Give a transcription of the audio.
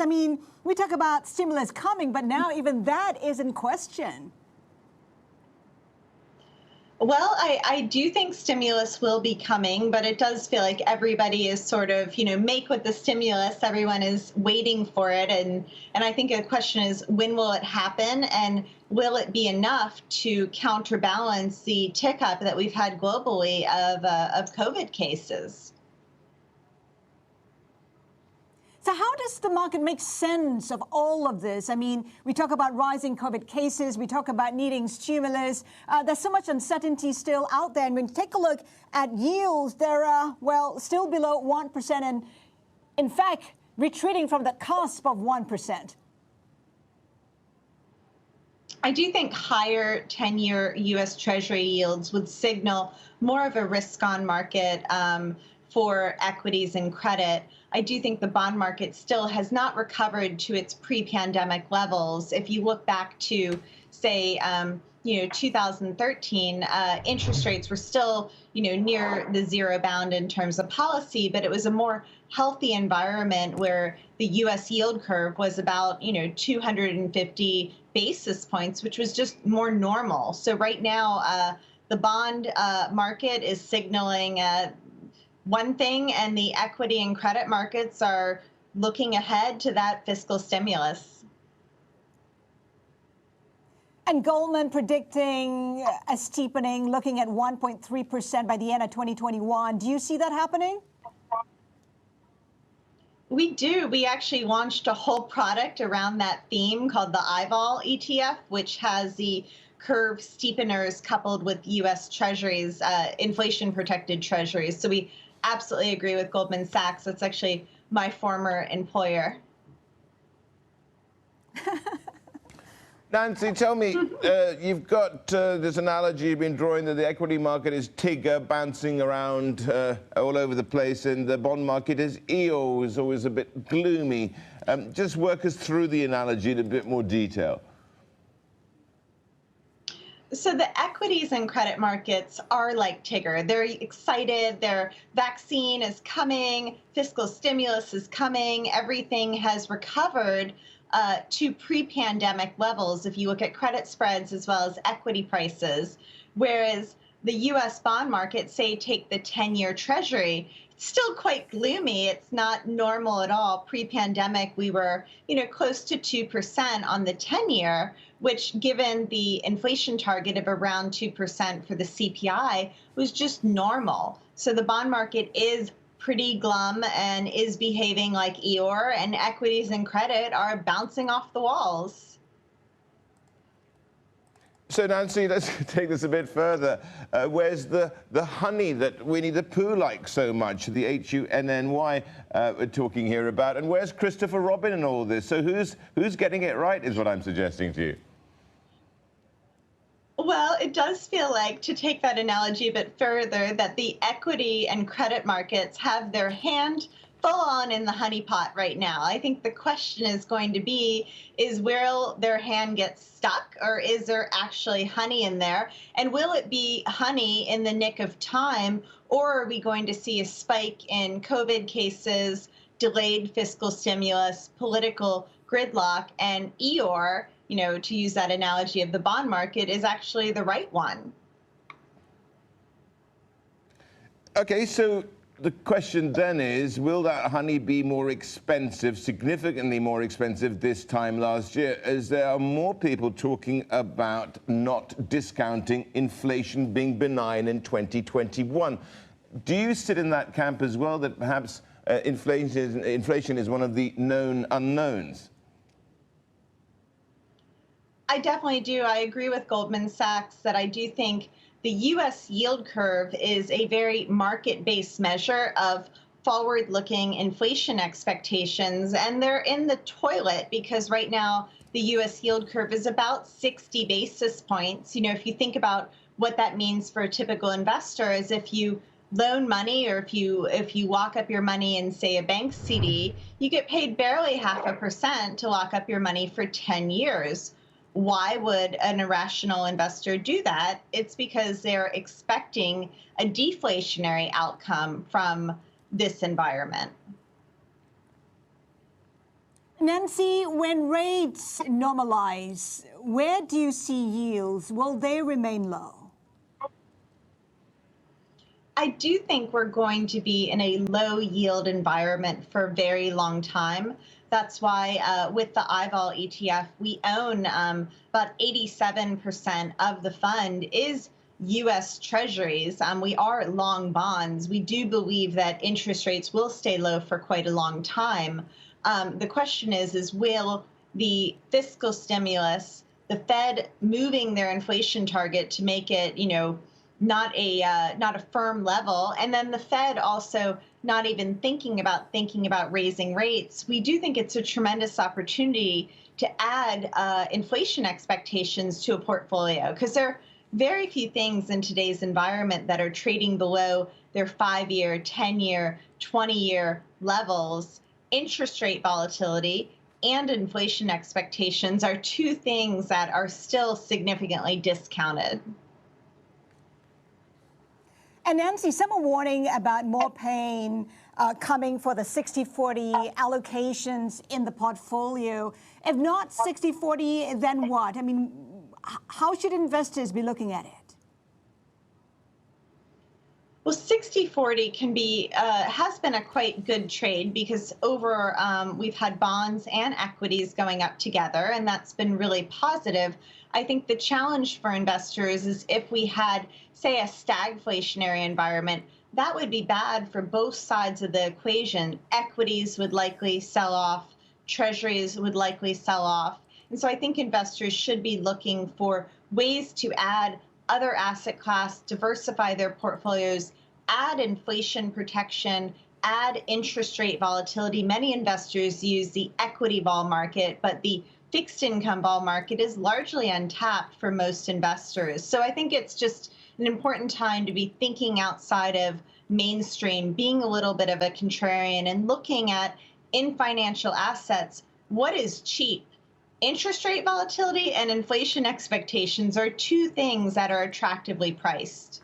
I mean, we talk about stimulus coming, but now even that is in question. Well, I do think stimulus will be coming, but it does feel like everybody is sort of, make with the stimulus. Everyone is waiting for it. And I think the question is, when will it happen? And will it be enough to counterbalance the tick up that we've had globally of COVID cases? So how does the market make sense of all of this? I mean, we talk about rising COVID cases. We talk about needing stimulus. There's so much uncertainty still out there. And when you take a look at yields, they're, still below 1%. And in fact, retreating from the cusp of 1%. I do think higher 10-year U.S. Treasury yields would signal more of a risk-on market for equities and credit. I do think the bond market still has not recovered to its pre-pandemic levels. If you look back to, say, 2013, interest rates were still, near the zero bound in terms of policy, but it was a more healthy environment where the U.S. yield curve was about, 250 basis points, which was just more normal. So right now, the bond market is signaling one thing, and the equity and credit markets are looking ahead to that fiscal stimulus. And Goldman predicting a steepening, looking at 1.3% by the end of 2021. Do you see that happening? We do. We actually launched a whole product around that theme called the IVOL ETF, which has the curve steepeners coupled with U.S. Treasuries, inflation-protected Treasuries. So we absolutely agree with Goldman Sachs. That's actually my former employer. Nancy, tell me, you've got this analogy you've been drawing that the equity market is Tigger bouncing around all over the place, and the bond market is Eeyore, is always a bit gloomy. Just work us through the analogy in a bit more detail. So the equities and credit markets are like Tigger. They're excited. Their vaccine is coming. Fiscal stimulus is coming. Everything has recovered to pre-pandemic levels if you look at credit spreads as well as equity prices. Whereas the U.S. bond market, say, take the 10-year Treasury, it's still quite gloomy. It's not normal at all. Pre-pandemic, we were, close to 2% on the 10-year, which, given the inflation target of around 2% for the CPI, was just normal. So the bond market is pretty glum and is behaving like Eeyore, and equities and credit are bouncing off the walls. So, Nancy, let's take this a bit further. Where's the honey that Winnie the Pooh likes so much, the Hunny we're talking here about? And where's Christopher Robin in all this? So who's getting it right is what I'm suggesting to you. Well, it does feel like, to take that analogy a bit further, that the equity and credit markets have their hand full on in the honey pot right now. I think the question is going to be, is will their hand get stuck, or is there actually honey in there? And will it be honey in the nick of time, or are we going to see a spike in COVID cases, delayed fiscal stimulus, political gridlock, and Eeyore, to use that analogy of the bond market, is actually the right one? Okay, so the question then is, will that honey be more expensive, significantly more expensive this time last year, as there are more people talking about not discounting inflation being benign in 2021? Do you sit in that camp as well, that perhaps inflation is one of the known unknowns? I definitely do. I agree with Goldman Sachs that I do think the U.S. yield curve is a very market-based measure of forward-looking inflation expectations, and they're in the toilet because right now the U.S. yield curve is about 60 basis points. If you think about what that means for a typical investor, is if you loan money, or if you lock up your money in, say, a bank CD, you get paid barely 0.5% to lock up your money for 10 years. Why would an irrational investor do that? It's because they're expecting a deflationary outcome from this environment. Nancy, when rates normalize, where do you see yields? Will they remain low? I do think we're going to be in a low yield environment for a very long time. That's why with the IVOL ETF, we own about 87% of the fund is U.S. Treasuries. We are long bonds. We do believe that interest rates will stay low for quite a long time. The question is will the fiscal stimulus, the Fed moving their inflation target to make it, not a firm level, and then the Fed also not even thinking about raising rates. We do think it's a tremendous opportunity to add inflation expectations to a portfolio, because there are very few things in today's environment that are trading below their 5-year, 10-year, 20-year levels. Interest rate volatility and inflation expectations are two things that are still significantly discounted. And Nancy, some are warning about more pain coming for the 60-40 allocations in the portfolio. If not 60-40, then what? I mean, how should investors be looking at it? Well, 60-40 can be has been a quite good trade because we've had bonds and equities going up together, and that's been really positive. I think the challenge for investors is if we had, say, a stagflationary environment, that would be bad for both sides of the equation. Equities would likely sell off, treasuries would likely sell off. And so I think investors should be looking for ways to add other asset class, diversify their portfolios, add inflation protection, add interest rate volatility. Many investors use the equity vol market, but the fixed income vol market is largely untapped for most investors. So I think it's just an important time to be thinking outside of mainstream, being a little bit of a contrarian and looking at, in financial assets, what is cheap. Interest rate volatility and inflation expectations are two things that are attractively priced.